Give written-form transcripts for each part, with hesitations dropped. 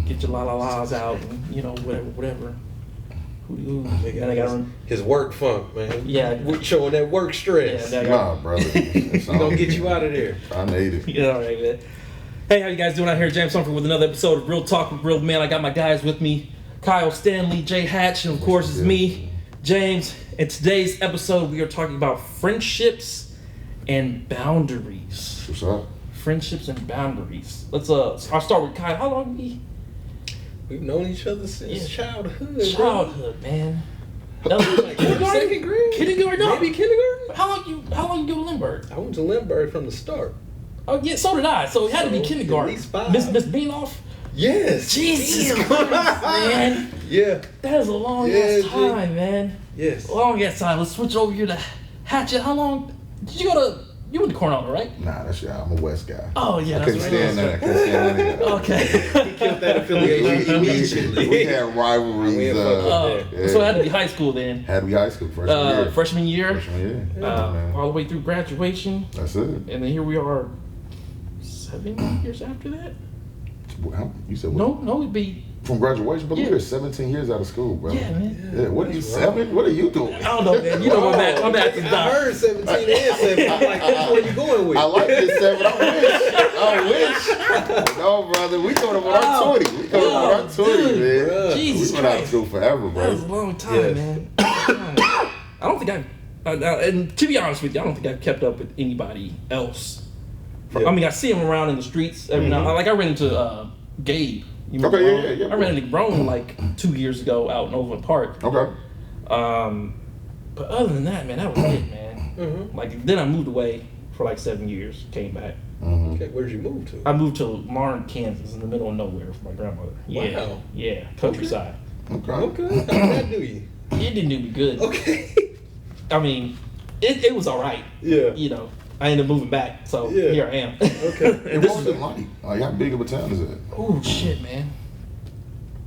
get your la la la's out, and whatever. And I got his work funk, man. Yeah, showing that work stress. Yeah, nah, brother. He's gonna get you out of there. I need it. Yeah, all right, man. Hey, how you guys doing out here? James Humphreys with another episode of Real Talk with Real Man. I got my guys with me, Kyle Stanley, Jay Hatch, and of course it's me, James. In today's episode, we are talking about friendships and boundaries. What's up? Friendships and boundaries. I'll start with Kyle. How long we've known each other since childhood. Childhood, man. That was like second grade. Kindergarten? No. Maybe kindergarten. How long you go to Lindbergh? I went to Lindbergh from the start. Oh yeah, so did I. So it had to be kindergarten. At least 5. Miss Beanoff? Yes. Jesus Christ, man. Yeah. That is a long ass time, man. Yes. Long ass time. Let's switch over here to Hatchet. How long did you you went to Cornell, right? Nah, I'm a West guy. Oh yeah, I couldn't stand that. I couldn't stand any of that. Okay. He killed that affiliation immediately. We had rivalries. So it had to be high school then. Had to be high school freshman year. Freshman year. Yeah, all the way through graduation. That's it. And then here we are 7 years after that. You said what? No, it'd be from graduation, but we're 17 years out of school, bro. Yeah, man. Yeah, what are you, 7? What are you doing? I don't know, man. You know my math is I not. heard 17 and 7. I'm like, that's where you going with. I like this 7. I wish. No, brother. We coming up on our 20. We coming up on our 20, man. Bro. Jesus we went out of Christ. school forever, bro. That was a long time, man. I don't think and to be honest with you, I don't think I've kept up with anybody else. Yeah. I mean, I see him around in the streets every now. Like I ran into Gabe. You remember Okay, yeah. I ran into Rome like 2 years ago out in Overland Park. Okay. But other than that, man, that was it, man. Mm-hmm. Like then I moved away for like 7 years, came back. Mm-hmm. Okay, where did you move to? I moved to Larne, Kansas, in the middle of nowhere for my grandmother. Yeah, Wow. yeah, countryside. Okay. Okay, how did that do you? It didn't do me good. Okay. I mean, it was all right. Yeah. You know, I ended up moving back, so Yeah. here I am. Okay. And what was it like? Like, how big of a town is it? Oh shit, man!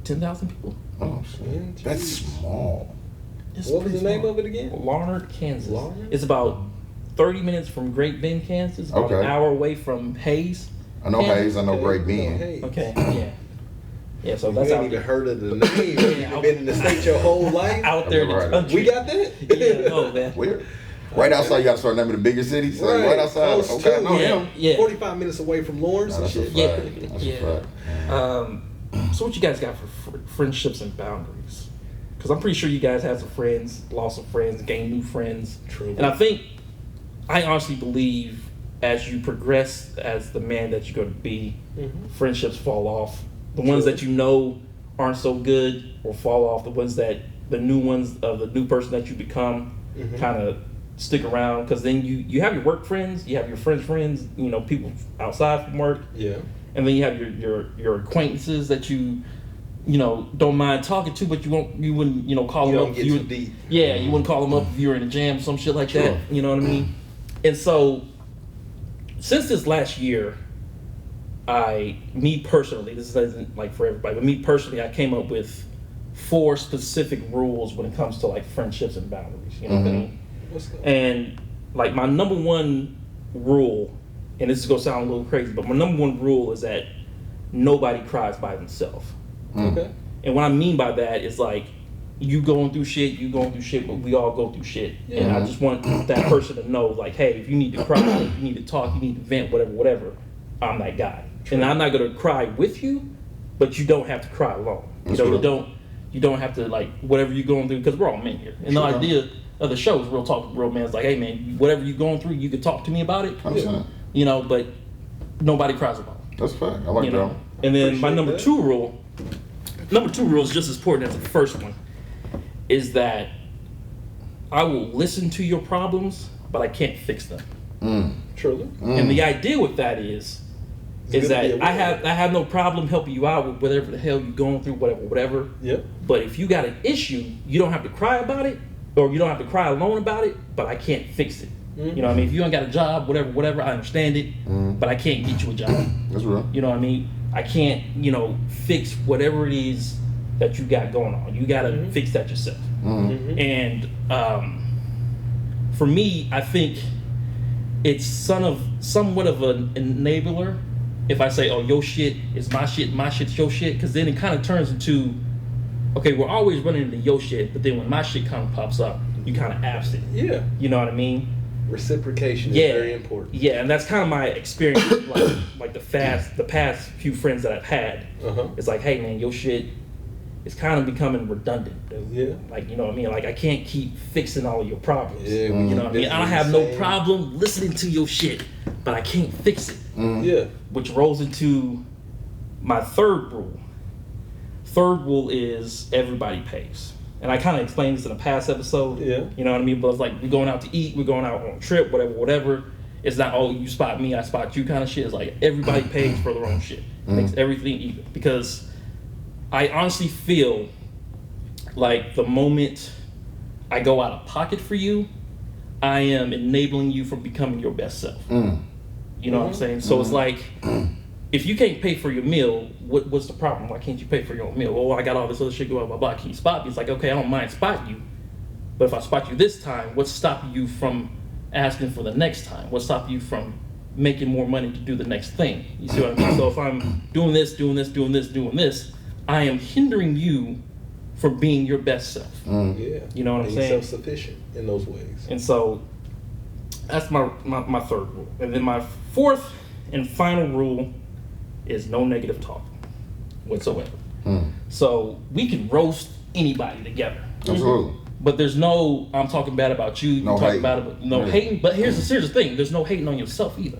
10,000 people. Oh, shit. That's small. It's What was the pretty name small. of it again? Larned, Kansas. Larned? It's about 30 minutes from Great Bend, Kansas. About an Okay. hour away from Hayes. I know Kansas. Hayes. I know Okay, Great no, Bend. hey. Okay, yeah. Yeah, so You that's ain't out even there. heard of the name. You've been in the state your whole life. Out there in I've the never heard of it. country. We got that? Yeah, no, man. Where? Right outside, you got to start naming the bigger cities. Like, right outside. Close Okay, I to. know Yeah, him. yeah. 45 minutes away from Lawrence Nah, and that's a shit. fact. Yeah, That's yeah. a fact. So what you guys got for friendships and boundaries? Because I'm pretty sure you guys had some friends, lost some friends, gained new friends. True. And I honestly believe as you progress as the man that you're going to be, Mhm. friendships fall off. The ones True. that you know aren't so good will fall off. The new ones of the new person that you become Mhm. kind of stick around, because then you have your work friends, you have your friends, you know, people outside from work, Yeah. and then you have your acquaintances that you know don't mind talking to, but you wouldn't call You them don't up. get too deep. Yeah, you wouldn't call them up if you were in a jam, some shit like Sure. that. You know what I mean? And so since this last year, me personally, this isn't like for everybody, but me personally, I came up with 4 specific rules when it comes to like friendships and boundaries. You know what I mean? What's that? And like my number one rule, and this is gonna sound a little crazy, but my number one rule is that nobody cries by themselves. Okay. And what I mean by that is like you going through shit, but we all go through shit. And I just want that person to know, like, hey, if you need to cry, if you need to talk, you need to vent, whatever, I'm that guy. And I'm not gonna cry with you, but you don't have to cry alone. That's You know, right. you don't have to, like, whatever you're going through, because we're all men here. And Sure. the idea of the show is Real Talk with Real Man. It's like, hey man, whatever you're going through, you can talk to me about it. 100%. You know, but nobody cries about it. That's a fact. I like You that. know? And then my Appreciate number that. 2 rule is just as important as the first one, is that I will listen to your problems, but I can't fix them. Truly. And the idea with that is good to that be aware of. I have no problem helping you out with whatever the hell you're going through, whatever. Yep. But if you got an issue, you don't have to cry about it, or you don't have to cry alone about it, but I can't fix it. You know what I mean? If you ain't got a job, whatever, I understand it, but I can't get you a job. That's real. You know what I mean? I can't, fix whatever it is that you got going on. You got to fix that yourself. And for me, I think it's somewhat of an enabler if I say, oh, your shit is my shit's your shit, because then it kind of turns into, okay, we're always running into your shit, but then when my shit kind of pops up, you kind of absent. Yeah. You know what I mean? Reciprocation is very important. Yeah, and that's kind of my experience with like the past few friends that I've had. It's like, hey man, your shit is kind of becoming redundant, dude. Yeah. Like, you know what I mean? Like, I can't keep fixing all of your problems. Yeah, you know what I mean? I don't have no problem listening to your shit, but I can't fix it. Yeah. Which rolls into my third rule. Third rule is everybody pays. And I kind of explained this in a past episode. Yeah. You know what I mean? But it's like, we're going out to eat, we're going out on a trip, whatever. It's not, oh, you spot me, I spot you kind of shit. It's like, everybody pays for their own shit. Makes everything even. Because I honestly feel like the moment I go out of pocket for you, I am enabling you from becoming your best self. You know what I'm saying? So it's like, if you can't pay for your meal, what's the problem? Why can't you pay for your own meal? Well, I got all this other shit going, blah, blah, blah. Can you spot me? It's like, okay, I don't mind spotting you. But if I spot you this time, what's stopping you from asking for the next time? What's stopping you from making more money to do the next thing? You see what I mean? So if I'm doing this, I am hindering you from being your best self. Yeah. You know what I'm saying? Self-sufficient in those ways. And so that's my third rule. And then my fourth and final rule is no negative talk whatsoever. So we can roast anybody together. Absolutely. But there's no, I'm talking bad about you, No you talking hating. bad about, no hating. But here's the thing, there's no hating on yourself either.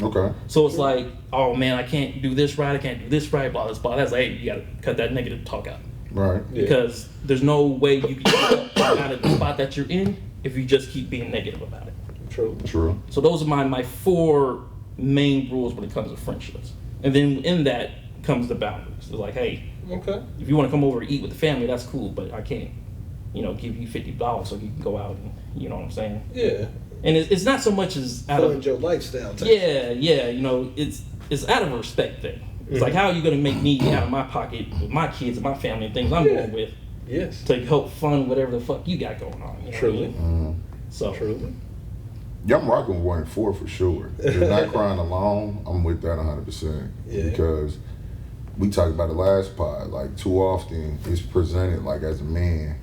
Okay. So it's like, oh man, I can't do this right, blah, this, blah. That's like, hey, you gotta cut that negative talk out. Right. Because there's no way you can get out of the spot that you're in if you just keep being negative about it. True. So those are my 4 main rules when it comes to friendships. And then in that comes the boundaries. It's like, hey, Okay. if you want to come over and eat with the family, that's cool, but I can't, give you $50 so you can go out and, you know what I'm saying? Yeah. And it's not so much as out Fund of your lifestyle. yeah, it's out of a respect thing. It's like, how are you gonna make me out of my pocket with my kids and my family and things I'm going with Yes. to help fund whatever the fuck you got going on? You know Truly. what I mean? So Truly. Yeah, I'm rocking with 1 and 4 for sure. If you're not crying alone, I'm with that 100%. Yeah. Because we talked about the last pod, like too often it's presented like as a man,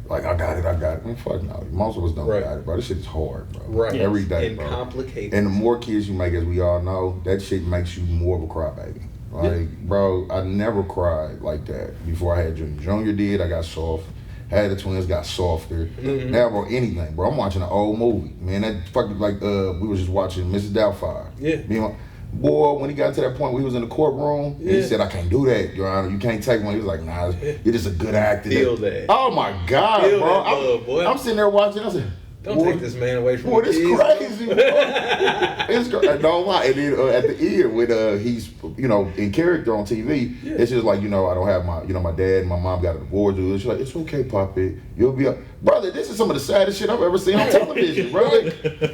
like I got it. Man, fuck no. Most of us don't got it, bro. This shit is hard, bro. Right. Yes. Every day, And bro. complicated. And the more kids you make, as we all know, that shit makes you more of a crybaby. Like, bro, I never cried like that before I had Junior. Junior did, I got soft. Had the twins, got softer. Now, bro, anything, bro. I'm watching an old movie. Man, that fucking, like, we was just watching Mrs. Doubtfire. Yeah. Me and my, boy, when he got to that point where he was in the courtroom, and he said, I can't do that, Your Honor. You can't take one. He was like, nah, you're just a good actor. Feel that. Oh, my God, Feel bro. that love, boy. I'm sitting there watching. I said, Don't take this man away from boy, the this kids. crazy, bro. It's crazy. Don't lie. And then at the end, when he's, in character on TV, it's just like, I don't have my, my dad and my mom got a divorce. She's like, it's okay, Poppy. You'll be up. Brother, this is some of the saddest shit I've ever seen on television, brother.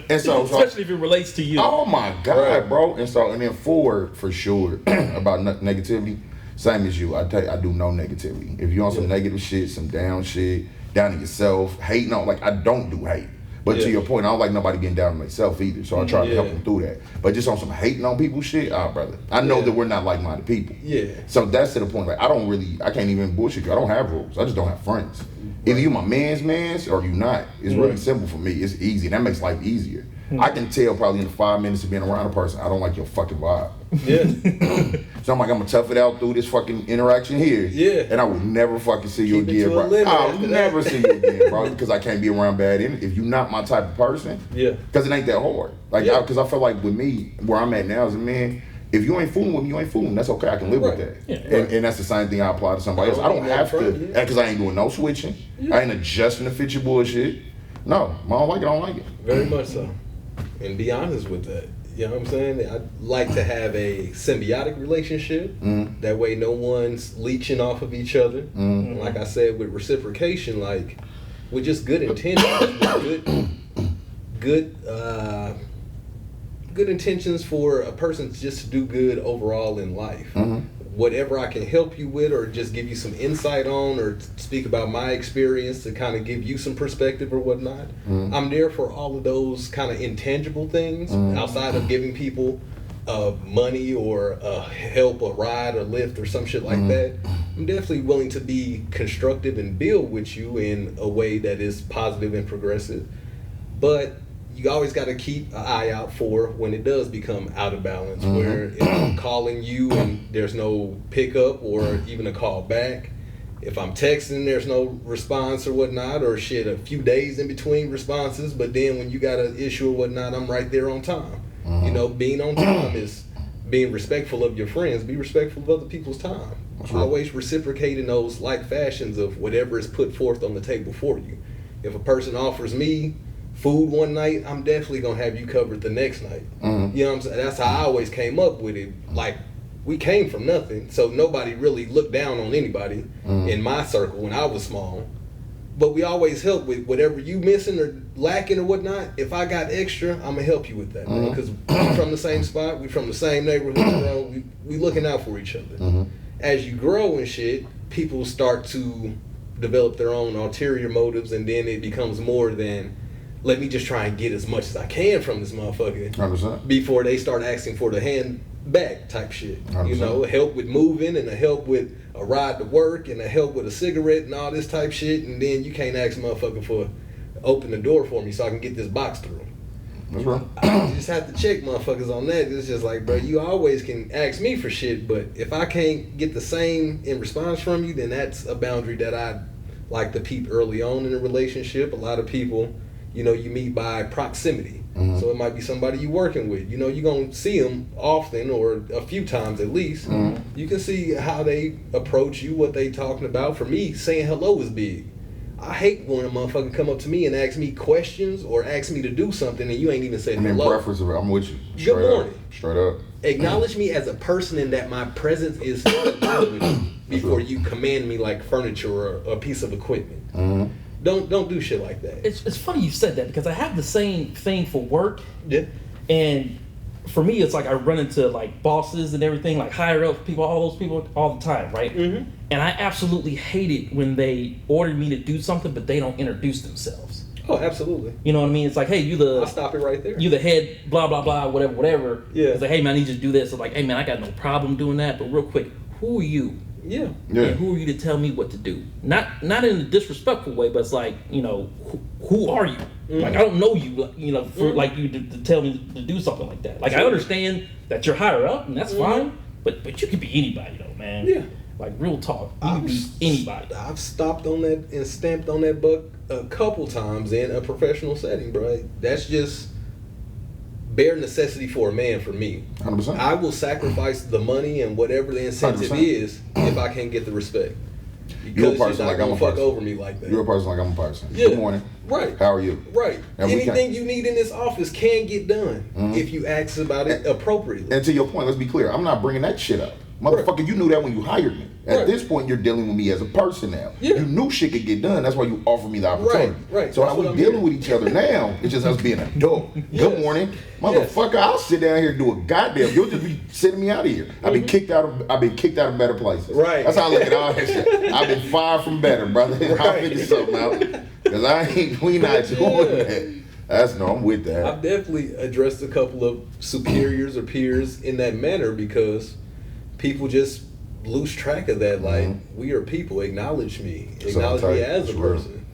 And so, especially if it relates to you. oh my God, bro. And then 4, for sure, about negativity, same as you. I do no negativity. If you on some negative shit, some down shit, down to yourself, hating on, like, I don't do hate. But to your point, I don't like nobody getting down on myself either. So I try to help them through that. But just on some hating on people shit, brother. I know that we're not like-minded people. Yeah. So that's to the point. Like, I can't even bullshit you. I don't have rules. I just don't have friends. Either you my man's or you not. It's really simple for me. It's easy. That makes life easier. I can tell probably in the 5 minutes of being around a person, I don't like your fucking vibe. Yeah. So I'm like, I'm gonna tough it out through this fucking interaction here. Yeah. And I will never fucking see you Keep it again, to a bro. limit I'll after never that. see you again, bro, because I can't be around bad energy. If you're not my type of person, because it ain't that hard. Like, because I feel like with me, where I'm at now as a man, if you ain't fooling with me, you ain't fooling. That's okay. I can live with that. Yeah. And that's the same thing I apply to somebody else. I don't have to, because I ain't doing no switching. I ain't adjusting to fit your bullshit. No, I don't like it. I don't like it. Very much so. And be honest with that. You know what I'm saying? I'd like to have a symbiotic relationship. That way no one's leeching off of each other. And like I said, with reciprocation, like, with just good intentions, with good intentions for a person just to do good overall in life. Whatever I can help you with, or just give you some insight on, or speak about my experience to kind of give you some perspective or whatnot. I'm there for all of those kind of intangible things outside of giving people money or help, a ride or lift or some shit like that, I'm definitely willing to be constructive and build with you in a way that is positive and progressive. But you always got to keep an eye out for when it does become out of balance, where if I'm calling you and there's no pickup or even a call back, if I'm texting, there's no response or whatnot, or shit, a few days in between responses, but then when you got an issue or whatnot, I'm right there on time. You know, being on time is being respectful of your friends, be respectful of other people's time. Always reciprocate in those like fashions of whatever is put forth on the table for you. If a person offers me food one night, I'm definitely gonna have you covered the next night. You know what I'm saying? That's how I always came up with it. Like, we came from nothing, so nobody really looked down on anybody in my circle when I was small. But we always help with whatever you missing or lacking or whatnot. If I got extra, I'm gonna help you with that, man. Because we from the same spot, we from the same neighborhood, bro. We looking out for each other. As you grow and shit, people start to develop their own ulterior motives, and then it becomes more than, let me just try and get as much as I can from this motherfucker 100%. before they start asking for the hand back type shit. 100%. You know, help with moving and a help with a ride to work and a help with a cigarette and all this type shit, and then you can't ask a motherfucker for open the door for me so I can get this box through. That's right. I just have to check motherfuckers on that. It's just like, bro, you always can ask me for shit, but if I can't get the same in response from you, then that's a boundary that I like to peep early on in a relationship. A lot of people, you know, you meet by proximity. So it might be somebody you working with. You know, you're going to see them often or a few times at least. You can see how they approach you, what they talking about. For me, saying hello is big. I hate when a motherfucker come up to me and ask me questions or ask me to do something and you ain't even said And then hello. preference of, I'm with you. Good morning. Straight up. Acknowledge me as a person and that my presence is before you command me like furniture or a piece of equipment. Don't do shit like that. It's funny you said that because I have the same thing for work. Yeah. And for me, it's like I run into like bosses and everything, like higher up people, all those people all the time, right? And I absolutely hate it when they order me to do something, but they don't introduce themselves. Oh, absolutely. You know what I mean? It's like, hey, I'll stop it right there. you the head, blah, blah, blah, whatever. Yeah. It's like, hey, man, I need you to do this. It's like, hey, man, I got no problem doing that. But real quick, who are you? Yeah. And who are you to tell me what to do? Not in a disrespectful way, but it's like, you know, who are you? Like, I don't know you, you know, for like you to tell me to do something like that. Like, I understand that you're higher up, and that's fine, but you can be anybody, though, man. Yeah. Like, real talk, you can be anybody. I've stopped on that and stamped on that buck a couple times in a professional setting, bro. That's just bare necessity for a man for me. 100%. I will sacrifice the money and whatever the incentive 100%. is if I can't get the respect. You're a Because person you're like not I'm gonna a fuck person. over me like that. You're a person like I'm a person. Yeah. Good morning. Right. How are you? Right. And we Anything can't- you need in this office can get done if you ask about it appropriately. And to your point, let's be clear. I'm not bringing that shit up. Motherfucker, you knew that when you hired me. At Right. this point, you're dealing with me as a person now. Yeah. You knew shit could get done. That's why you offered me the opportunity. Right. So That's how what we I'm dealing hearing. with each other now, it's just us being adult. Good Yes. morning. Motherfucker, I'll sit down here and do a goddamn. You'll just be sitting me out of here. I've been kicked out of better places. Right. That's how I look at all that shit. I've been far from better, brother. I'll Right. figure something out. Cause we not doing that. That's no, I'm with that. I've definitely addressed a couple of superiors or peers in that manner because people just lose track of that. Like, we are people. Acknowledge me. Acknowledge me as a It's real. person.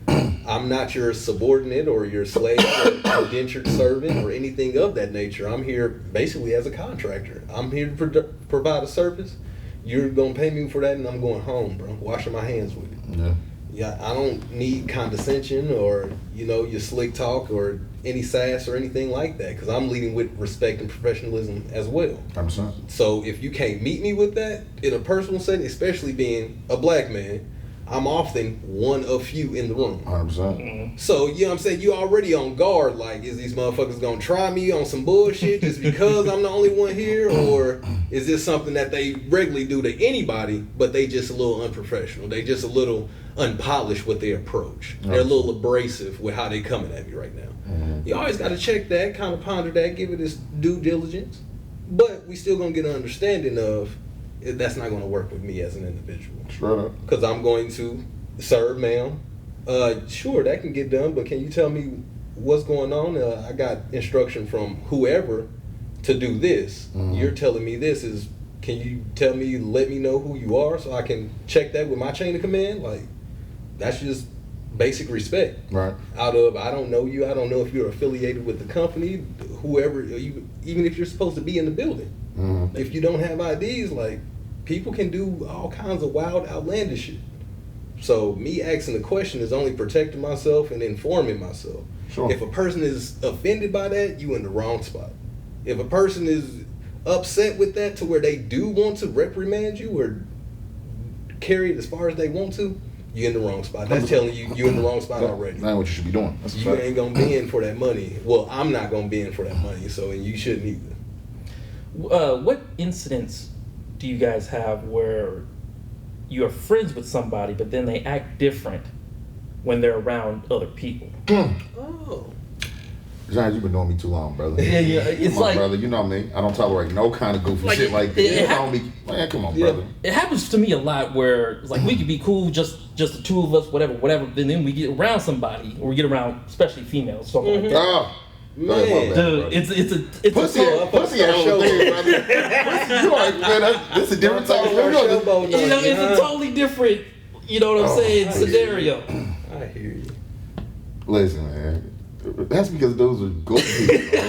I'm not your subordinate or your slave or indentured servant or anything of that nature. I'm here basically as a contractor. I'm here to provide a service. You're going to pay me for that and I'm going home, bro. Washing my hands with it. Yeah. Yeah, I don't need condescension or, you know, your slick talk or any sass or anything like that because I'm leading with respect and professionalism as well. 100%. So if you can't meet me with that in a personal setting, especially being a black man, I'm often one of few in the room. 100%. So, you know what I'm saying? You already on guard. Like, is these motherfuckers going to try me on some bullshit just because I'm the only one here? Or is this something that they regularly do to anybody, but they just a little unprofessional? They just a little unpolished with their approach. They're a little abrasive with how they coming at me right now. You always got to check that, kind of ponder that, give it its due diligence. But we still going to get an understanding of that's not going to work with me as an individual. Straight up. Because I'm going to serve, ma'am. Sure, that can get done, but can you tell me what's going on? I got instruction from whoever to do this. You're telling me this is. Can you let me know who you are so I can check that with my chain of command? Like, that's just basic respect. Right. Out of, I don't know you, I don't know if you're affiliated with the company, whoever, even if you're supposed to be in the building. If you don't have IDs, like, people can do all kinds of wild, outlandish shit. So me asking the question is only protecting myself and informing myself. Sure. If a person is offended by that, you in the wrong spot. If a person is upset with that to where they do want to reprimand you or carry it as far as they want to, you're in the wrong spot. That's telling you you're in the wrong spot already. That ain't what you should be doing. That's a You fact. ain't gonna be in for that money. Well, I'm not gonna be in for that money, so and you shouldn't either. What incidents do you guys have where you're friends with somebody, but then they act different when they're around other people? Oh. John, you've been knowing me too long, brother. Yeah, it's My like brother, you know me. I don't tolerate no kind of goofy Like, shit like that. it You know me. Man, come on, brother. it happens to me a lot where it's like we could be cool, just the two of us, whatever. Then we get around somebody, or we get around, especially females, something like that. Oh, Man. Dude, it's pussy, a pussy ass show. thing, brother. Pussy, you are, man, this is a different type of show. Showboat, you know, it's a totally different, you know what I'm saying, I hear scenario. I hear you. Listen, man. That's because those are good people.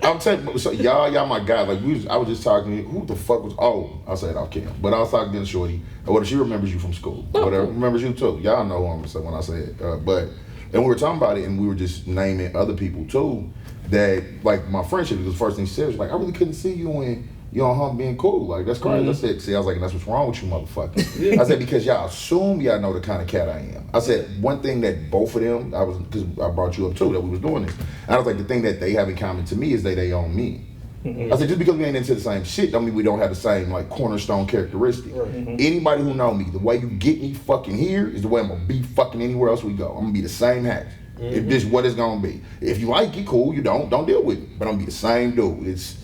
Bro. I'm telling you, so y'all my guy. Like I was just talking. Who the fuck was? Oh, I said off camera, but I was talking to Shorty. Or she remembers you from school. Whatever, remembers you too. Y'all know who I'm saying when I say it. And we were talking about it, and we were just naming other people too. That like my friendship. Because the first thing she said was like, I really couldn't see you when you on home being cool. Like that's crazy. I said, see, I was like, and that's what's wrong with you, motherfucker. I said because y'all assume y'all know the kind of cat I am. I said one thing that both of them, because I brought you up too that we was doing this. And I was like, the thing that they have in common to me is they own me. I said just because we ain't into the same shit don't mean we don't have the same like cornerstone characteristic. Anybody who know me, the way you get me fucking here is the way I'm gonna be fucking anywhere else we go. I'm gonna be the same hatch. If this is what it's gonna be. If you like it, cool. You don't deal with it. But I'm gonna be the same dude. It's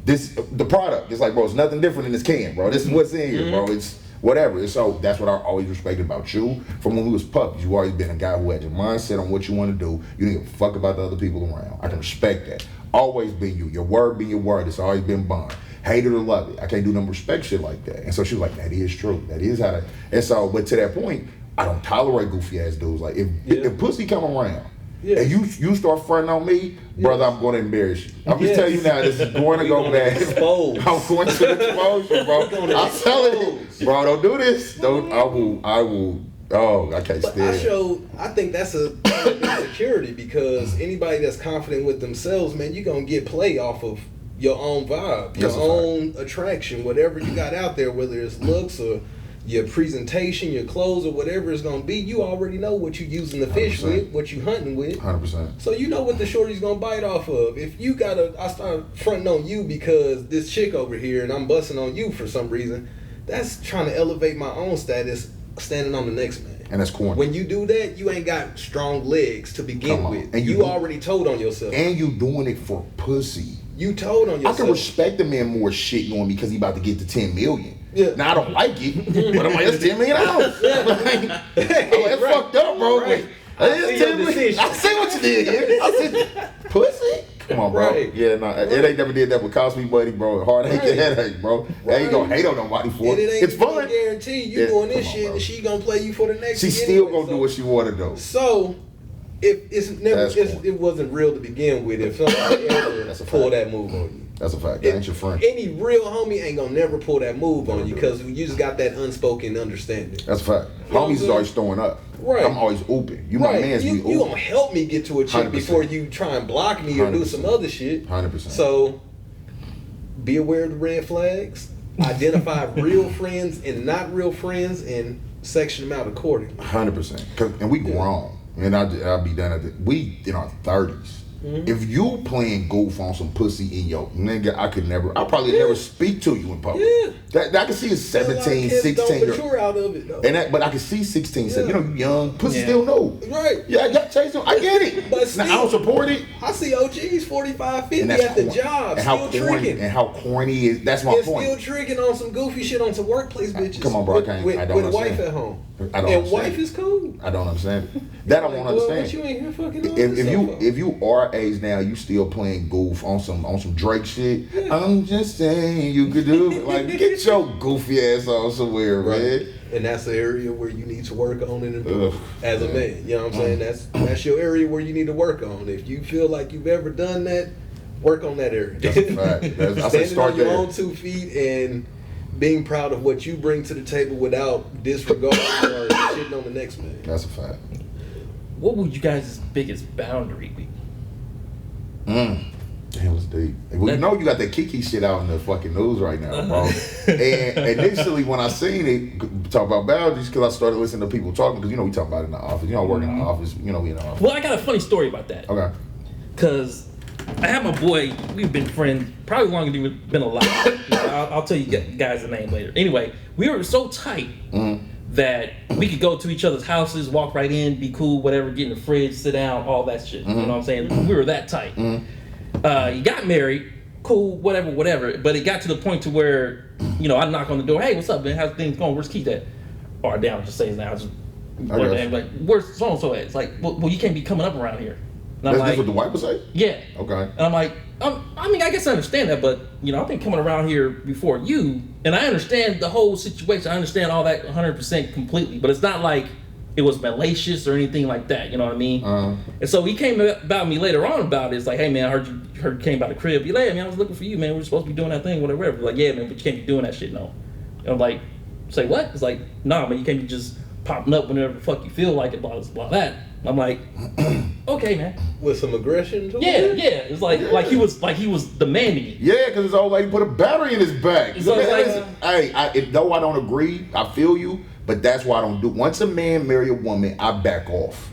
the product. It's like, bro, it's nothing different in this can, bro. This is what's in here, bro. It's whatever. And so that's what I always respected about you from when we was puppies. You always been a guy who had your mindset on what you want to do. You didn't give a fuck about the other people around. I can respect that. Always been you. Your word be your word. It's always been bond. Hate it or love it. I can't do no respect shit like that. And so she was like, that is true. That is how to. And so, but to that point, I don't tolerate goofy ass dudes. Like if pussy come around. And you start fronting on me, brother, I'm going to embarrass you. I'm just telling you now, this is going to go bad. I'm going to expose you, bro. I'm telling you, bro, don't do this. Don't. I will. Oh, I can't stand. I think that's a insecurity because anybody that's confident with themselves, man, you're gonna get play off of your own vibe, your own attraction, whatever you got out there, whether it's looks or your presentation, your clothes, or whatever it's gonna be. You already know what you using the fish 100%. with, what you hunting with. 100%. So you know what the shorty's gonna bite off of. If you I start fronting on you because this chick over here and I'm busting on you for some reason, that's trying to elevate my own status standing on the next man. And that's corny. When you do that, you ain't got strong legs to begin with. And you already told on yourself. And you doing it for pussy. You told on yourself. I can respect a man more shitting on me because he about to get to 10 million. Yeah. Now I don't like it, but I'm like, that's $10 million. I'm like, that's fucked up, bro. Right. That is $10 million. I see what you did here. I said, pussy. Come on, bro. Right. Yeah, no, it ain't never did that with Cost Me Buddy, bro. Heartache and headache, bro. They ain't gonna hate on nobody for it. It's fun. Guarantee you doing this shit, bro. and she gonna play you for the next. She still gonna do what she wanna do. So, if it wasn't real to begin with, if somebody ever pull that move on you. That's a fact. That ain't your friend. Any real homie ain't gonna never pull that move on you because you just got that unspoken understanding. That's a fact. Homies is always throwing up. Right. I'm always open. You my man's be open. You gonna help me get to a chick 100%. before you try and block me or do some other shit. 100%. So, be aware of the red flags. Identify real friends and not real friends and section them out accordingly. 100%. And we grown. And I'll be done at we in our 30s. If you playing goof on some pussy in your nigga, I probably never speak to you in public. Yeah. That I can see is 17, 16 don't mature out of it though. but I can see 16, 17. You know, you young, pussy still new. Right. Yeah, y'all chase them. I get it. But still, now, I don't support it. I see OGs 45, 50 And that's at the corny. job, and how still corny, tricking. and how corny is that's my point. Still tricking on some goofy shit on some workplace bitches. Come on, bro, I with don't wife understand. at home. I don't and understand. wife is cool. I don't understand it. That I won't Well, understand. but you ain't here fucking If you are our age now, you still playing goof on some Drake shit. I'm just saying you could do it. Like, get your goofy ass on somewhere, man. And that's the area where you need to work on and improve as a man. You know what I'm saying? That's your area where you need to work on. If you feel like you've ever done that, work on that area. That's a fact. I say Standing start on your there. own 2 feet and being proud of what you bring to the table without disregard or shitting on the next man. That's a fact. What would you guys' biggest boundary be? Damn, it's deep. Well, you know you got that Kiki shit out in the fucking news right now, bro. And initially when I seen it, talk about boundaries, because I started listening to people talking, because, you know, we talk about it in the office. You know, I work in the office. You know, we in the office. Well, I got a funny story about that. Okay. Because I have my boy, we've been friends probably longer than we've been alive. You know, I'll tell you guys the name later. Anyway, we were so tight that we could go to each other's houses, walk right in, be cool, whatever, get in the fridge, sit down, all that shit. You know what I'm saying? We were that tight. He got married, cool, whatever. But it got to the point to where, you know, I knock on the door, hey, what's up, man? How's things going? Where's Keith at? Or down, just say his name. I just, like, where's so-and-so at? It's like, well, you can't be coming up around here. And I'm That's like, what the wife would say? yeah. Okay. And I'm like, I mean, I guess I understand that, but, you know, I've been coming around here before you, and I understand the whole situation. I understand all that 100% completely, but it's not like it was malicious or anything like that, you know what I mean? And so he came about me later on about it. It's like, hey, man, I heard you came by the crib. He's like, hey, man, I was looking for you, man. We were supposed to be doing that thing, whatever. Like, yeah, man, but you can't be doing that shit, no. And I'm like, say what? It's like, nah, man, you can't be just popping up whenever the fuck you feel like it, blah, blah, blah, that. I'm like, okay, man. With some aggression too? Yeah. It's like he was demanding it. Yeah, because his old lady put a battery in his back. So it's like- Listen, hey, though I don't agree, I feel you, but that's why I don't do. Once a man marry a woman, I back off.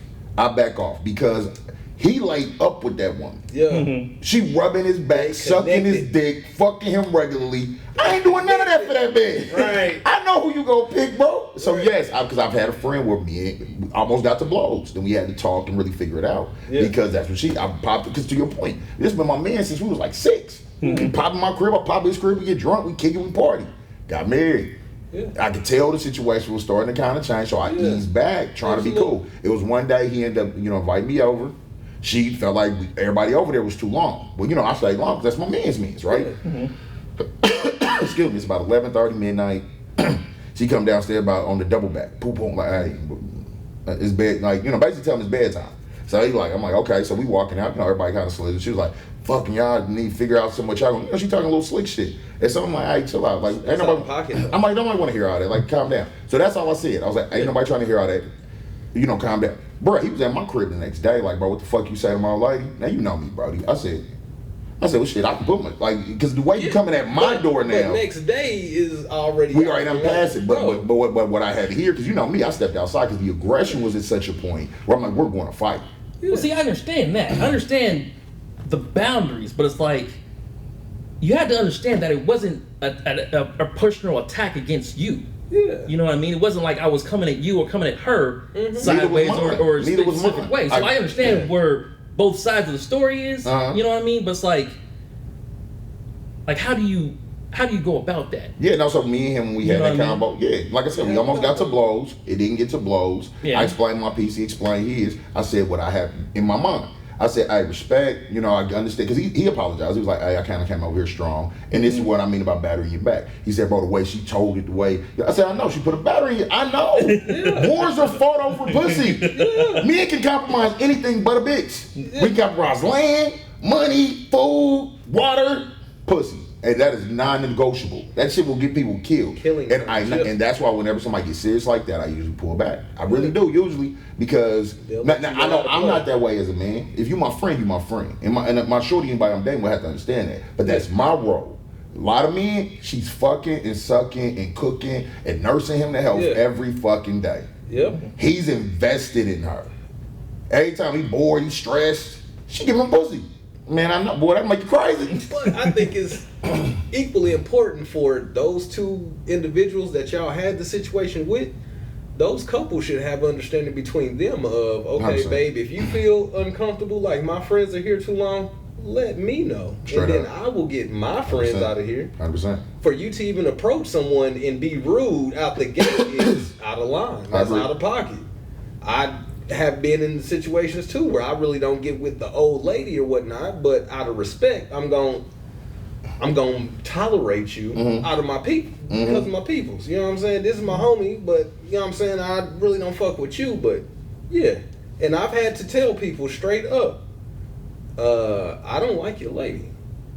Because he laid up with that woman. Yeah. She rubbing his back, sucking his dick, fucking him regularly. I ain't doing none of that for that man. Right. I know who you gonna pick, bro. So yes, because I've had a friend where me almost got to blows. Then we had to talk and really figure it out. Yeah. Because that's what I popped. Because to your point, this been my man since we was like 6. We pop in my crib, I pop his crib, we get drunk, we kick it, we party. Got married. Yeah. I could tell the situation was starting to kind of change, so I eased back, trying to be cool. It was one day he ended up, inviting me over. She felt like everybody over there was too long. Well, I stayed long because that's my man's, right? Excuse me, it's about 11:30 midnight. She come downstairs on the double back. Boom, boom, like, hey, it's bed, like, basically tell him it's bedtime. So he's like, I'm like, okay. So we walking out, everybody kind of slid. She was like, fucking y'all need to figure out something what y'all gonna, she talking a little slick shit. And so I'm like, hey, chill out. Like, ain't nobody, I'm like, nobody want to hear all that. Like, calm down. So that's all I said. I was like, ain't nobody trying to hear all that. Calm down. Bro, he was at my crib the next day. Like, bro, what the fuck you say to my old lady? Now you know me, Brody. I said, well, shit, I can put my, like, because the way you coming at my door now. But next day is already. We already done passed it. But what I had to hear, because me, I stepped outside because the aggression was at such a point where I'm like, we're going to fight. Well, see, I understand that. I understand the boundaries, but it's like, you had to understand that it wasn't a personal attack against you. Yeah. You know what I mean? It wasn't like I was coming at you or coming at her sideways or a specific way. So I understand where both sides of the story is. You know what I mean? But it's like how do you go about that? Yeah, no, so me and him, we had that combo. Yeah, like I said, we almost got to blows. It didn't get to blows. Yeah. I explained my piece, he explained his. I said what I had in my mind. I said, I respect, I understand, because he apologized. He was like, hey, I kind of came over here strong. And this is what I mean about battery your back. He said, bro, the way she told it, the way. I said, I know, she put a battery in. I know. Wars are fought over pussy. Men can compromise anything but a bitch. We compromise land, money, food, water, pussy. And that is non-negotiable. That shit will get people killed. And that's why whenever somebody gets serious like that, I usually pull back. I really do, usually, because now, I know I'm not that way as a man. If you my friend, you my friend. And my shorty, anybody I'm dating will have to understand that. But that's my role. A lot of men, she's fucking and sucking and cooking and nursing him to health every fucking day. Yep. He's invested in her. Every time he bored, he's stressed, she give him pussy. Man, I know, boy, that make you crazy. But I think it's equally important for those two individuals that y'all had the situation with. Those couples should have understanding between them of, okay, 100%. babe, if you feel uncomfortable, like my friends are here too long, let me know. Straight and then up. I will get my friends 100%. out of here. 100%. For you to even approach someone and be rude out the gate is out of line. That's out of pocket. have been in situations too where I really don't get with the old lady or whatnot, but out of respect, I'm gonna tolerate you out of my people because of my peoples. You know what I'm saying? This is my homie, but you know what I'm saying? I really don't fuck with you, but yeah. And I've had to tell people straight up, I don't like your lady.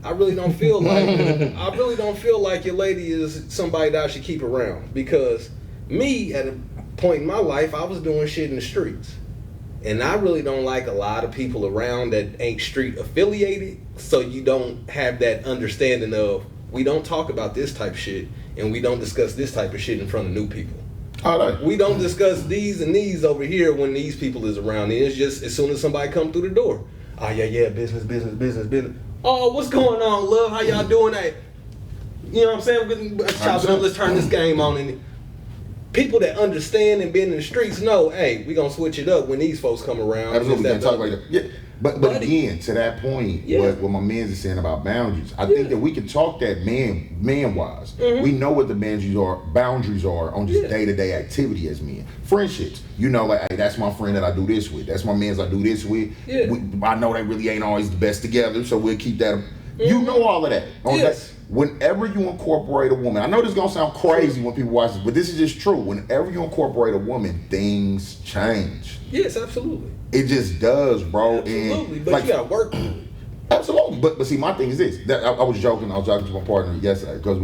I really don't feel like your lady is somebody that I should keep around, because me at a point in my life I was doing shit in the streets. And I really don't like a lot of people around that ain't street affiliated, so you don't have that understanding of, we don't talk about this type of shit and we don't discuss this type of shit in front of new people. We don't discuss these and these over here when these people is around. It's just as soon as somebody come through the door, oh yeah, business. Oh, what's going on, love? How y'all doing that? You know what I'm saying? Let's turn this game on. And people that understand and been in the streets know, hey, we gonna switch it up when these folks come around. Absolutely, can't talk like that. Yeah, but again, to that point, what my man's is saying about boundaries, I think that we can talk that man wise. We know what the boundaries are on just day to day activity as men. Friendships, you know, like, hey, that's my friend that I do this with. That's my man's I do this with. I know they really ain't always the best together, so we'll keep that. You know all of that. Whenever you incorporate a woman, I know this is gonna sound crazy when people watch this, but this is just true. Whenever you incorporate a woman, things change. Yes, absolutely. It just does, bro. Absolutely, and but like, you gotta work with it. Absolutely, but see, my thing is this. That I was joking to my partner yesterday because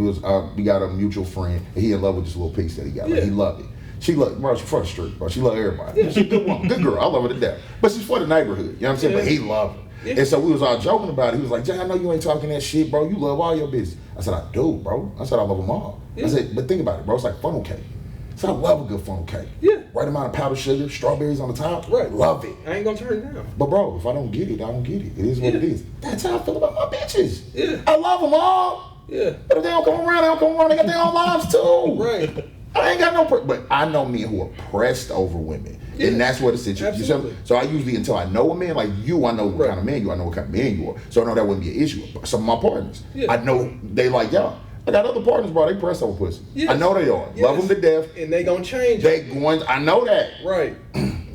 we got a mutual friend and he in love with this little piece that he got. Like, he loved it. She loved, bro. She's for the street, bro. She love everybody. She's a good woman, good girl. I love her to death. But she's for the neighborhood. You know what I'm saying? But he loved her. And so we was all joking about it. He was like, Jay, I know you ain't talking that shit, bro. You love all your business. I said, I do, bro. I said, I love them all. I said, but think about it, bro. It's like funnel cake. I said, I love a good funnel cake. Right amount of powdered sugar, strawberries on the top. Right. Love it. I ain't gonna turn it down. But bro, if I don't get it, I don't get it. It is what it is. That's how I feel about my bitches. I love them all. But if they don't come around, they don't come around. They got their own lives too. Right. I ain't got no, but I know men who are pressed over women. And that's what the situation. So I usually, until I know a man like you, I know what kind of man you are. I know what kind of man you are. So I know that wouldn't be an issue. Some of my partners, I know they like y'all. I got other partners, bro. They press over pussy. I know they are. Love them to death. And they gonna change. I know that. Right.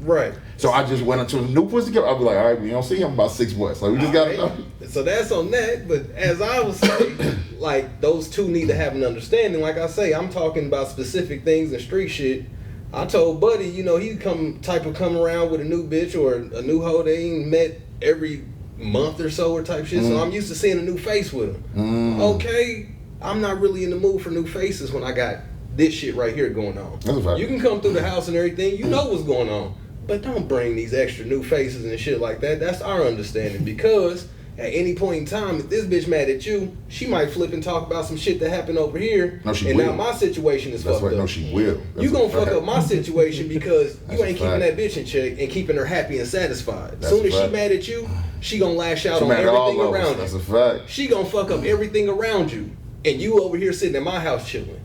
Right. So I just went into a new pussy. I'll be like, all right, we don't see him about 6 months. Like we just gotta know. So that's on that. But as I was saying, like those two need to have an understanding. Like I say, I'm talking about specific things and street shit. I told Buddy, you know, he come around with a new bitch or a new hoe they ain't met every month or so or type shit. So I'm used to seeing a new face with him. Okay, I'm not really in the mood for new faces when I got this shit right here going on. You can come through the house and everything, you know what's going on. But don't bring these extra new faces and shit like that. That's our understanding, because at any point in time, if this bitch mad at you, she might flip and talk about some shit that happened over here. No, she and will. now my situation is fucked up. No, she will. You gonna fuck up my situation because you ain't keeping that bitch in check and keeping her happy and satisfied. As soon as she mad at you, she gonna lash out on everything around you. That's a fact. She gonna fuck up everything around you, and you over here sitting at my house chilling.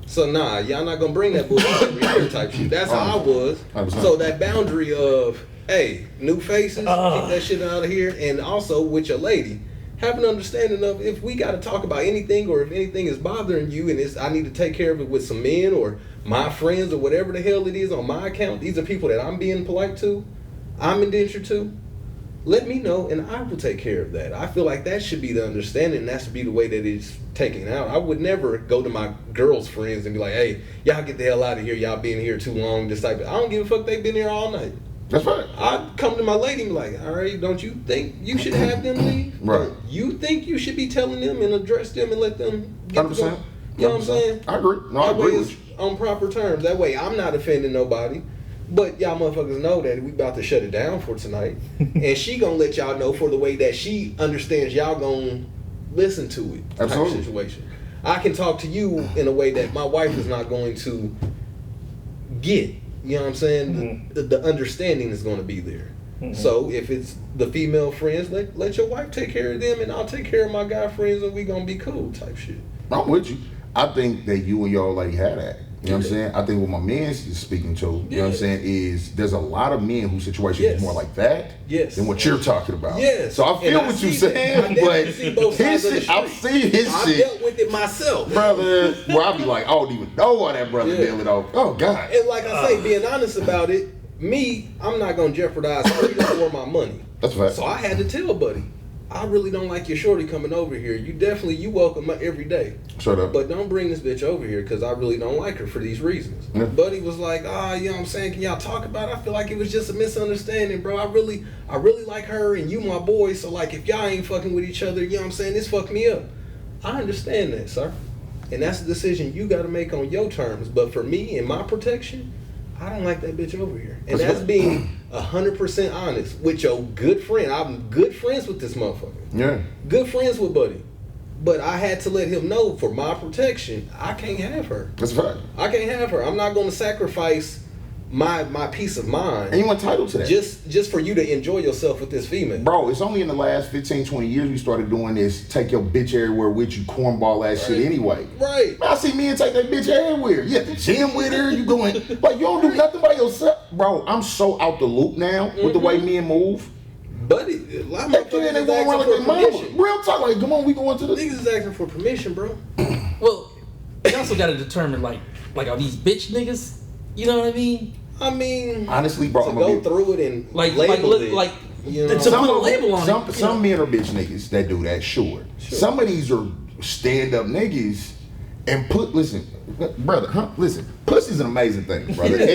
So nah, y'all not gonna bring that bullshit over here type shit. That's how I was. 100%. So that boundary of, hey, new faces, keep that shit out of here, and also with your lady, have an understanding of if we got to talk about anything or if anything is bothering you and I need to take care of it with some men or my friends or whatever the hell it is on my account. These are people that I'm being polite to, I'm indentured to. Let me know and I will take care of that. I feel like that should be the understanding, and that should be the way that it's taken out. I would never go to my girls' friends and be like, hey, y'all get the hell out of here. Y'all been here too long. This type of, I don't give a fuck. They've been here all night. That's right. I'd come to my lady and be like, all right, don't you think you should have them leave? Right. You think you should be telling them and address them and let them get 100%. You know what I'm saying? I agree. No, I agree with you. On proper terms. That way I'm not offending nobody. But y'all motherfuckers know that we about to shut it down for tonight. And she gonna let y'all know for the way that she understands y'all gonna listen to it. Absolutely. Type of situation. I can talk to you in a way that my wife is not going to get. You know what I'm saying? The understanding is going to be there. So if it's the female friends, let your wife take care of them and I'll take care of my guy friends and we going to be cool type shit. I'm with you. I think that you and your old lady had that. You know what I'm saying? I think what my man's is speaking to, you know what I'm saying, is there's a lot of men whose situation is more like that than what you're talking about. So I feel what you're saying, but his shit, I've seen his shit. I dealt with it myself. Brother, well, I'll be like, I don't even know why that brother dealing with. Oh, God. And like I say, being honest about it, me, I'm not gonna jeopardize freedom or my money. That's a fact. So I had to tell Buddy, I really don't like your shorty coming over here. You welcome her every day. Straight up. But don't bring this bitch over here because I really don't like her for these reasons. Yeah. Buddy was like, you know what I'm saying? Can y'all talk about it? I feel like it was just a misunderstanding, bro. I really like her and you my boy. So like if y'all ain't fucking with each other, you know what I'm saying? This fucked me up. I understand that, sir. And that's a decision you got to make on your terms. But for me and my protection, I don't like that bitch over here. And that's being 100% honest with your good friend. I'm good friends with this motherfucker. Yeah. Good friends with Buddy. But I had to let him know for my protection, I can't have her. That's a fact. I can't have her. I'm not going to sacrifice my peace of mind. And you entitled to that. Just for you to enjoy yourself with this female. Bro, it's only in the last 15, 20 years we started doing this take your bitch everywhere with you cornball ass shit anyway. Right. Man, I see men take that bitch everywhere. You at the gym with her, you going, like you don't do nothing by yourself. Bro, I'm so out the loop now with the way men move. Buddy, a lot of That kid motherfuckers ain't going is around like asking their for mama. permission. Real talk, like, come on, we going to the... Niggas is asking for permission, bro. Well, you also got to determine like are these bitch niggas? You know what I mean? I mean, Honestly, bro, to I'm go gonna be... through it and Like label it. like you know, to put a label on it. Some men are bitch niggas that do that, sure. Some of these are stand-up niggas and listen, brother, listen, pussy's an amazing thing, brother. And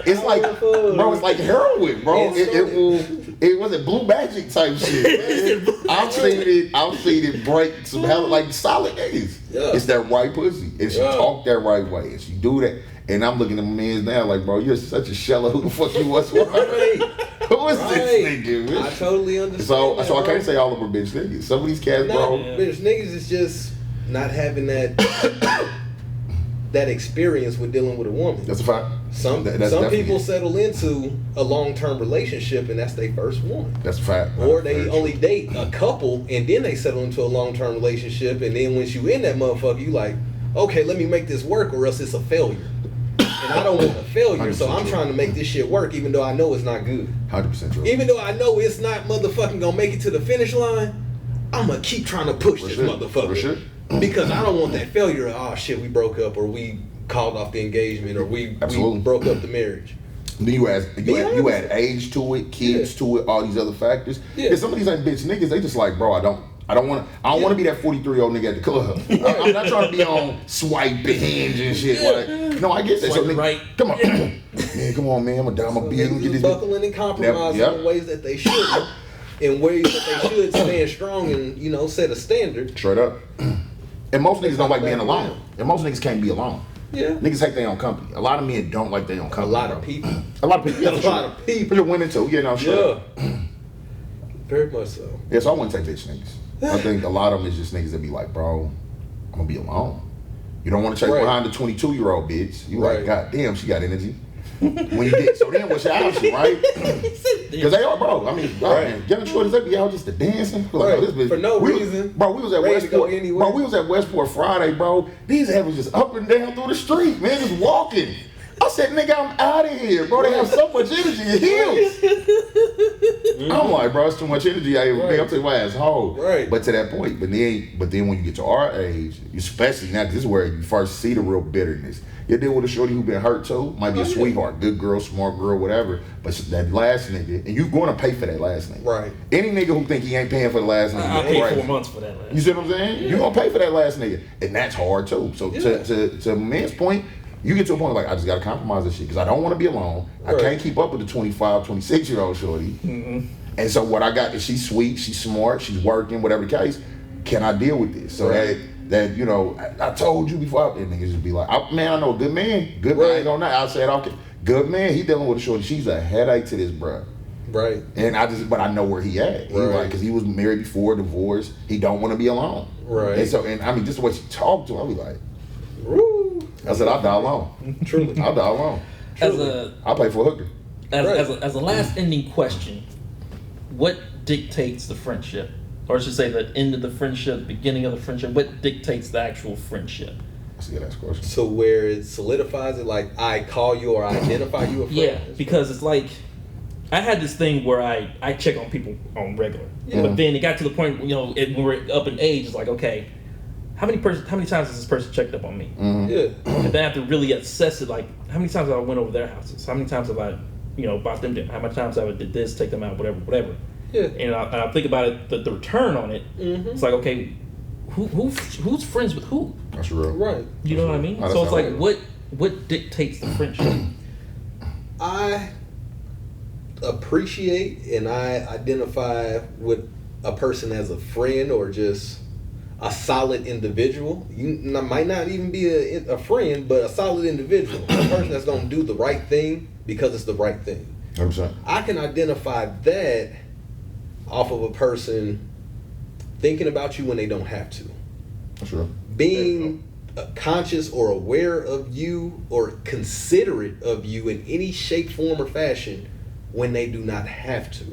it's like, bro, it's like heroin, bro. It was a blue magic type shit. I've seen it break some hella, like solid niggas. Yeah. It's that right pussy. And she talk that right way. And she do that. And I'm looking at my mans now like, bro, you're such a shell of who the fuck you was. Who is this nigga, man? I totally understand. So that, I bro. can't say all of them bitch niggas. Some of these cats, bro. Bitch niggas is just not having that that experience with dealing with a woman. That's a fact. Some people settle into a long-term relationship and that's their first one. That's a fact. Or they only date a couple and then they settle into a long-term relationship and then once you in that motherfucker, you like, okay, let me make this work or else it's a failure. And I don't want a failure, so I'm trying to make this shit work even though I know it's not good. 100% true. Even though I know it's not motherfucking gonna make it to the finish line, I'm gonna keep trying to push this motherfucker. For sure. Because I don't want that failure of, oh shit, we broke up or we called off the engagement or we broke up the marriage. Then you add age to it, kids to it, all these other factors. Yeah. Yeah, some of these ain't bitch niggas, they just like, bro, I don't want to be that 43-year-old nigga at the club. I'm not trying to be on swipe and hinge and shit. Like, no, I get that. So, nigga, right. Come on, man, come on, man. I'm gonna die my beer. Get this buckling and compromising in ways that they should, in ways that they should stand strong and set a standard. Straight up. And most niggas don't like being alone. And most niggas can't be alone. Yeah. Niggas hate their own company. A lot of men don't like their own company. A lot of people. A lot of people. Yeah, A lot of people. You're women too. You know, sure. Yeah. Very much so. Yeah, so I wouldn't take bitch niggas. I think a lot of them is just niggas that be like, bro, I'm gonna be alone. You don't want to chase behind the 22-year-old bitch. You like, God damn, she got energy. When you get, so then what's your option, right? Because they are, bro. I mean, man, young shorties, they be out just to dancing. Like, right. This bitch, for no reason. Bro, we was at Westport. Bro, we was at Westport Friday, bro. These heads was just up and down through the street, man, just walking. I said, nigga, I'm out of here, bro. They have so much energy in heels. I'm like, bro, it's too much energy out here. Right. I'm telling you, my asshole. Right. But to that point, but then when you get to our age, especially now, 'cause this is where you first see the real bitterness. You deal with a shorty who been hurt too, might be a sweetheart, good girl, smart girl, whatever. But that last nigga, and you going to pay for that last nigga. Right. Any nigga who think he ain't paying for the last nigga, I paid 4 months for that last. You see what I'm saying? Yeah. You gonna pay for that last nigga, and that's hard too. So to man's point, you get to a point like I just gotta compromise this shit because I don't want to be alone. Right. I can't keep up with the 25, 26-year-old shorty. Mm-hmm. And so what I got is she's sweet, she's smart, she's working, whatever the case. Can I deal with this? So that I told you before, and niggas just be like, man, I know a good man. Good man, I ain't gonna lie. I'll say it okay. Good man, he dealing with a shorty. She's a headache to this bruh. Right. And but I know where he at. Right. Like, cause he was married before, divorced. He don't want to be alone. Right. And I mean, just the way she talked to him, I be like, woo. I said, I'll die alone. Truly. I'll die alone. I'll pay for a hooker. As a last ending question, what dictates the friendship? Or I should say the end of the friendship, beginning of the friendship, what dictates the actual friendship? That's a good ass question. So where it solidifies it, like I call you or I identify you a friend? Yeah, because it's like, I had this thing where I check on people on regular. Yeah. But then it got to the point, when we're up in age, it's like, okay, how many times has this person checked up on me? Mm-hmm. Yeah. And then I have to really assess it, like, how many times have I went over their houses? How many times have I about them, how many times I did this, take them out, whatever. Yeah. And I think about it, the return on it. It's like, okay, who's friends with who? That's real. Right. You know what I mean? Oh, So it's like, right. what dictates the friendship? I appreciate and I identify with a person as a friend or just a solid individual. Might not even be a friend, but a solid individual. A person that's going to do the right thing because it's the right thing. 100%. I can identify that off of a person thinking about you when they don't have to. That's real. Being conscious or aware of you or considerate of you in any shape, form, or fashion when they do not have to.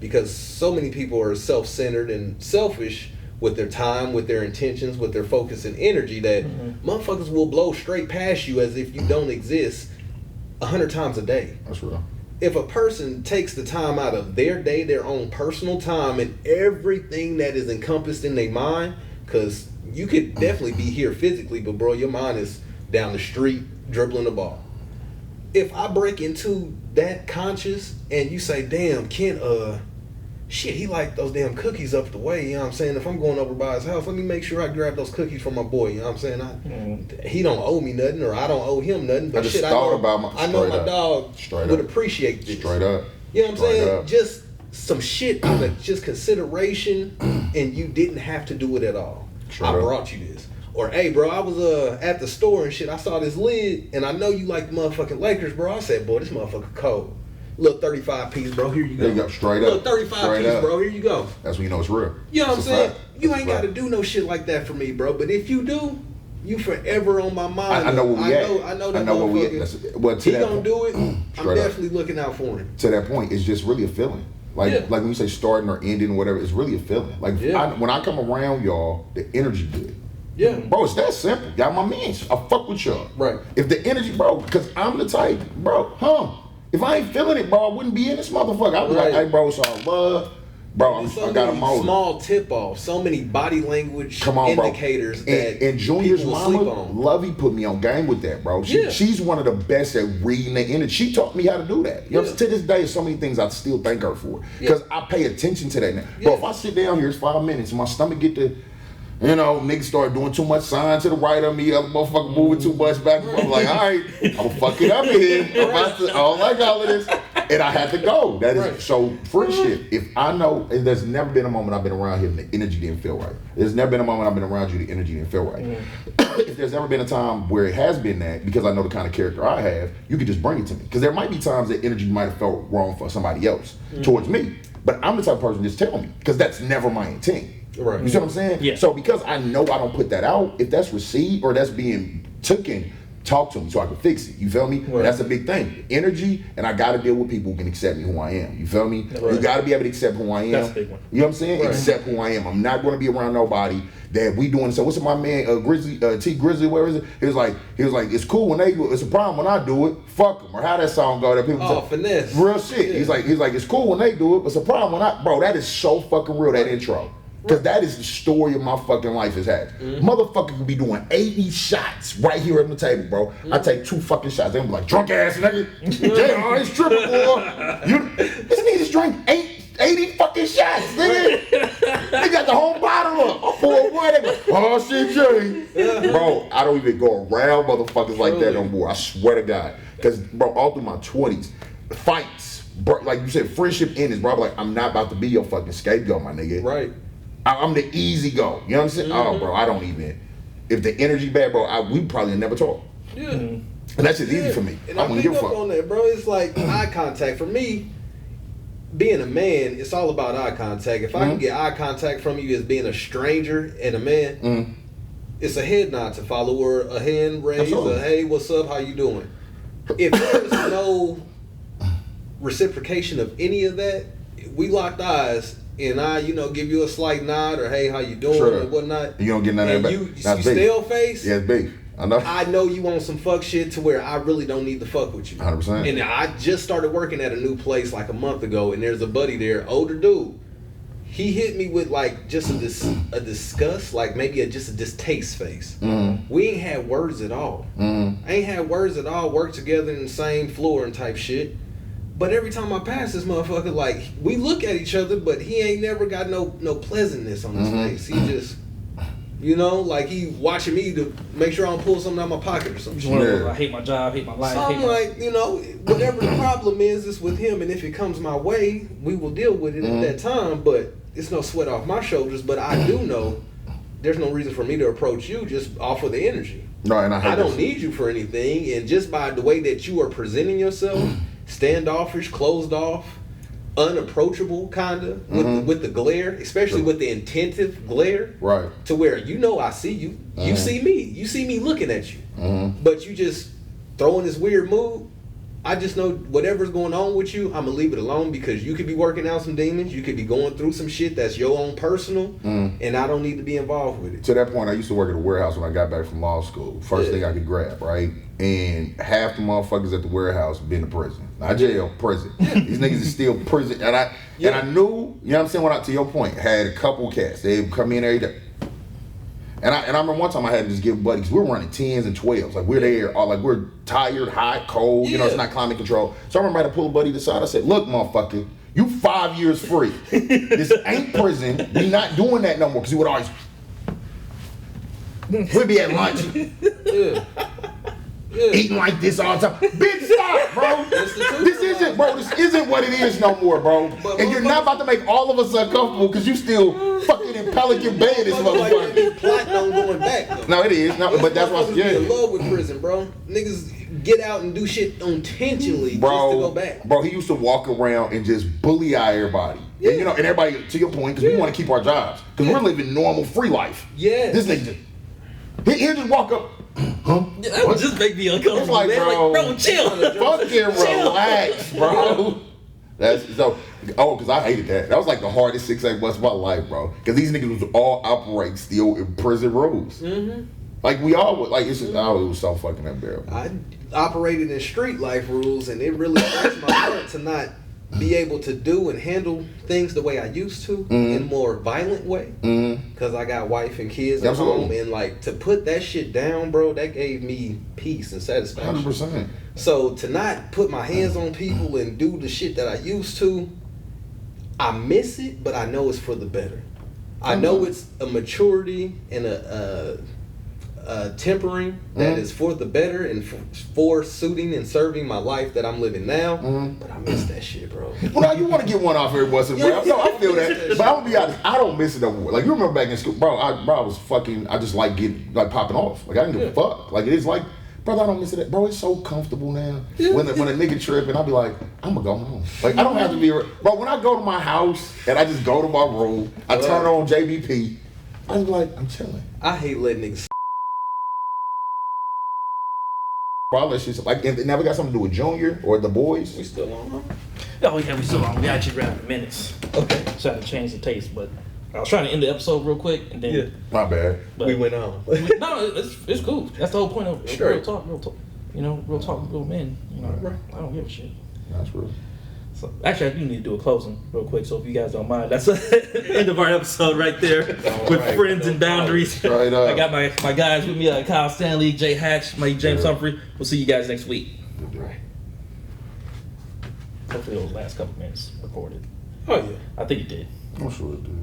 Because so many people are self-centered and selfish with their time, with their intentions, with their focus and energy that motherfuckers will blow straight past you as if you don't exist 100 times a day. That's real. If a person takes the time out of their day, their own personal time, and everything that is encompassed in their mind, because you could definitely be here physically, but bro, your mind is down the street dribbling the ball. If I break into that conscious and you say, damn, Kent, shit, he like those damn cookies up the way, you know what I'm saying? If I'm going over by his house, let me make sure I grab those cookies for my boy, you know what I'm saying? He don't owe me nothing or I don't owe him nothing, but I just shit, thought I know, about I know my dog Straight would up. appreciate this. Straight up. You know what I'm Straight saying? up. Just some shit out of just consideration and you didn't have to do it at all. Straight I up. brought you this. Or, hey, bro, I was at the store and shit. I saw this lid, and I know you like the motherfucking Lakers, bro. I said, boy, this motherfucker cold. Little 35 piece, bro. Here you go. There you go. Straight Little up. 35 Straight piece, up. bro. Here you go. That's when you know it's real. You know what I'm It's a saying? fact. You It's ain't a got to fact. do no shit like that for me, bro. But if you do, you forever on my mind. I know where we at. I know that I know where we at. motherfucker. Well, to He that gonna point- do it. I'm Straight up. definitely looking out for him. To that point, it's just really a feeling. Like Yeah. like when you say starting or ending or whatever, it's really a feeling. Like Yeah. when I come around y'all, the energy good. Yeah. Bro, it's that simple. Y'all my mans. I fuck with y'all. Right. If the energy, bro, because I'm the type, bro, if I ain't feeling it, bro, I wouldn't be in this motherfucker. I'd be Right. like, hey, bro, it's all love. Bro, There's so I got a many motive. small tip off, so many body language Come on, indicators bro. that And Junior's people will sleep mama, on. Lovey, put me on game with that, bro. Yeah. She's one of the best at reading the energy. She taught me how to do that. You know, Yeah. to this day, so many things I still thank her for. Because I pay attention to that now. Bro, Yeah. if I sit down here, it's 5 minutes, my stomach get to, niggas start doing too much sign to the right of me, other motherfucker moving too much back. I'm like, all right, I'm gonna fuck it up in here. I don't like all of this. And I had to go. That is Right. so friendship. If I know, and there's never been a moment I've been around here and the energy didn't feel right. There's never been a moment I've been around you the energy didn't feel right. If there's ever been a time where it has been that, because I know the kind of character I have, you could just bring it to me. Because there might be times that energy might have felt wrong for somebody else towards me. But I'm the type of person just tell me. Because that's never my intent. Right. You see what I'm saying? Yeah. So because I know I don't put that out, if that's received or that's being taken, talk to me so I can fix it. You feel me? Right. That's a big thing. Energy, and I got to deal with people who can accept me who I am. You feel me? Right. You got to be able to accept who I am. That's a big one. You know what I'm saying? Right. Accept who I am. I'm not going to be around nobody that we doing. So what's my man Grizzly T Grizzly? Where is it? He was like, it's cool when they do it. It's a problem when I do it. Fuck them. Or how that song go? That people Oh, say, finesse. real shit. Yeah. He's like, it's cool when they do it, but it's a problem when I. Bro, that is so fucking real. That intro. Because that is the story of my fucking life has had. Motherfucker can be doing 80 shots right here on the table, bro. I take 2 fucking shots. They be like, drunk ass nigga. JR is tripping, boy. This nigga's drink 80 fucking shots, nigga. They got the whole bottle up. I pour one. They go, oh shit, Jay. Bro, I don't even go around motherfuckers like that no more. I swear to God. Because, bro, all through my 20s, fights, bro, like you said, friendship ends, bro. I'm like, I'm not about to be your fucking scapegoat, my nigga. Right. I'm the easy go. You know what I'm saying? Oh, bro, I don't even. If the energy bad, bro, we probably never talk. Yeah. And that's just easy for me. And I I don't pick give a up fuck. on that, bro. It's like eye contact. For me, being a man, it's all about eye contact. If I can get eye contact from you as being a stranger and a man, it's a head nod to follow or a hand raise, Absolutely. a hey, what's up, how you doing? If there's no reciprocation of any of that, we locked eyes and I, give you a slight nod or hey, how you doing Sure. and whatnot. You don't get none of and that you back. That's big. stale face. Yeah, it's big. I know. I know you want some fuck shit to where I really don't need to fuck with you. 100%. And I just started working at a new place like a month ago, and there's a buddy there, older dude. He hit me with like just a disgust, like maybe just a distaste face. We ain't had words at all. I ain't had words at all. Worked together in the same floor and type shit. But every time I pass this motherfucker, like, we look at each other, but he ain't never got no pleasantness on his face. He just, you know, like he watching me to make sure I don't pull something out of my pocket or something. I hate my job, hate my life. So I'm like, you know, whatever the problem is with him, and if it comes my way, we will deal with it at that time. But it's no sweat off my shoulders. But I do know there's no reason for me to approach you just off of the energy. No, and I don't need you for anything, and just by the way that you are presenting yourself, standoffish, closed off, unapproachable, kinda with the glare, especially with the intensive glare, right? To where I see you, you see me looking at you, but you just throwing this weird mood. I just know whatever's going on with you, I'm gonna leave it alone because you could be working out some demons, you could be going through some shit that's your own personal, and I don't need to be involved with it. To that point, I used to work at a warehouse when I got back from law school. First thing I could grab, right? And half the motherfuckers at the warehouse been to prison. Not jail, prison. These niggas is still prison. And I knew, you know what I'm saying, to your point, had a couple cats. They'd come in every day. And I remember one time I had to just give buddies, we were running 10s and 12s. Like we're there, like we're tired, hot, cold, you know, it's not climate control. So I remember I had to pull a buddy to the side. I said, look, motherfucker, you 5 years free. This ain't prison. We not doing that no more. Because he would always, we'd be at lunch. Eating like this all the time. Bitch, stop, bro. This isn't what it is no more, bro. And you're not about to make all of us uncomfortable because you still fucking in Pelican Bay this motherfucker. Plotting on going back, though. No, it is. No, but that's what's be in love with prison, bro. Niggas get out and do shit intentionally just to go back. Bro, he used to walk around and just bully everybody. Yeah. And, you know, and everybody, to your point, because we want to keep our jobs. Because we're living normal, free life. Yeah. This nigga he'll just walk up. Huh? That would just make me uncomfortable. It's like, bro, chill. Fucking relax, bro. That's so. Oh, because I hated that. That was like the hardest 6-8 months of my life, bro. Because these niggas was all operating still in prison rules. Like we all would. Like it's just, it was so fucking unbearable. I operated in street life rules, and it really breaks my heart to not be able to do and handle things the way I used to in a more violent way. Because I got wife and kids at home, and like to put that shit down, bro, that gave me peace and satisfaction. 100%. So to not put my hands on people and do the shit that I used to, I miss it, but I know it's for the better. I know it's a maturity and a tempering that is for the better and for suiting and serving my life that I'm living now. But I miss that shit, bro. Well, now you want to get one off every once in a while. No, I feel that. But I'm gonna be honest, I don't miss it no more. Like you remember back in school, bro, I was fucking. I just like popping off. Like I didn't give a fuck. Like it is like. Brother, I don't miss it. Bro, it's so comfortable now. When a nigga tripping, I'll be like, I'm gonna go home. Like, I don't have to be... Bro, when I go to my house and I just go to my room, I turn on JBP, I'm like, I'm chilling. I hate letting niggas... Bro, all that shit, like, it never got something to do with Junior or the boys. We still on? Oh, yeah, we still on. We actually ran out of minutes. Okay. So I had to change the taste, but... I was trying to end the episode real quick, and then my bad. We went on. No, it's cool. That's the whole point of real talk. You know, real talk with real men. You know, right. I don't give a shit. That's real. So actually, I do need to do a closing real quick. So if you guys don't mind, that's the end of our episode right there with friends and boundaries. Straight up. I got my guys with me: Kyle Stanley, Jay Hatch, James Humphrey. We'll see you guys next week. Right. Hopefully, those last couple minutes recorded. Oh yeah, I think it did. I'm sure it did.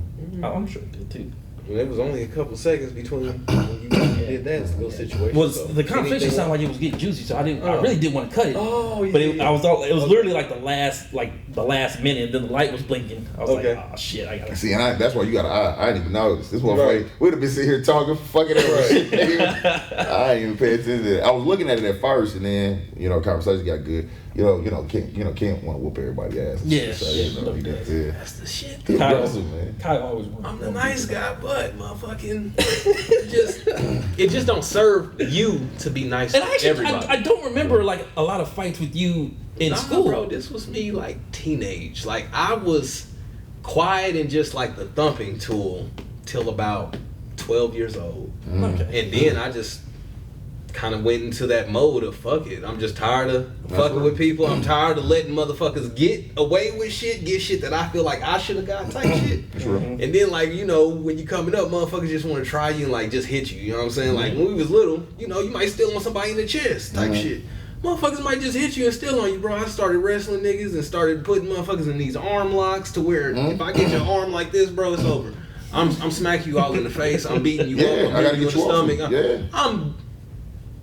I'm sure it did too. There was only a couple seconds between when you did that little situation. Well, so the conversation sounded like it was getting juicy, so I really didn't want to cut it. Oh, yeah. But it was literally like the last minute, and then the light was blinking. I was like, oh shit, I gotta see. And that's why you gotta. I didn't even notice. This one, we'd have been sitting here talking fucking everything. I didn't even pay attention to it. I was looking at it at first, and then conversation got good. Kent want to whoop everybody's ass. Yes. That's the shit. Kyle always wants. I'm the nice guy, but motherfucking it just don't serve you to be nice to everybody. I don't remember like a lot of fights with you in school, bro. This was me like teenage. Like I was quiet and just like the thumping tool till about 12 years old, Okay. and then I just kind of went into that mode of fuck it. I'm just tired of fucking with people. I'm tired of letting motherfuckers get away with shit, get shit that I feel like I should have got type shit. And then like, when you coming up, motherfuckers just want to try you and like just hit you. You know what I'm saying? Like when we was little, you might steal on somebody in the chest type shit. motherfuckers might just hit you and steal on you, bro. I started wrestling niggas and started putting motherfuckers in these arm locks to where if I get your arm like this, bro, it's over. I'm smacking you all in the face. I'm beating you up. I'm I gotta beating you in get the you off. stomach. Yeah.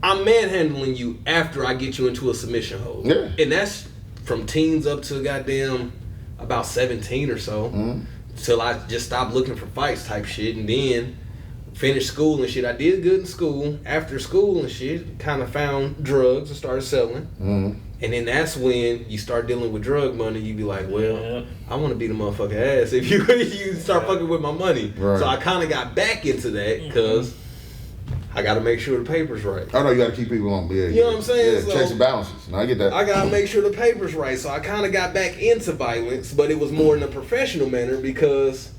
I'm manhandling you after I get you into a submission hold. Yeah. And that's from teens up to goddamn about 17 or so. Till I just stopped looking for fights type shit. And then finished school and shit. I did good in school. After school and shit, kind of found drugs and started selling. And then that's when you start dealing with drug money. You be like, well, I want to beat a motherfucking ass if you start fucking with my money. Right. So I kind of got back into that because I got to make sure the paper's right. I know you got to keep people on. Yeah, You know what I'm saying? Yeah, So, checks and balances. No, I get that. I got to make sure the paper's right. So I kind of got back into violence, but it was more in a professional manner because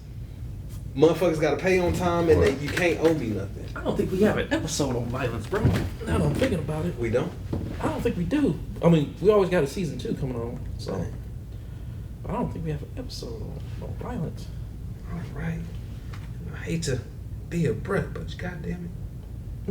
motherfuckers got to pay on time and you can't owe me nothing. I don't think we have an episode on violence, bro. Now that I'm thinking about it, We don't? I don't think we do. I mean, we always got a season 2 coming on, so I don't think we have an episode on violence. All right. I hate to be a brat, but goddamn it.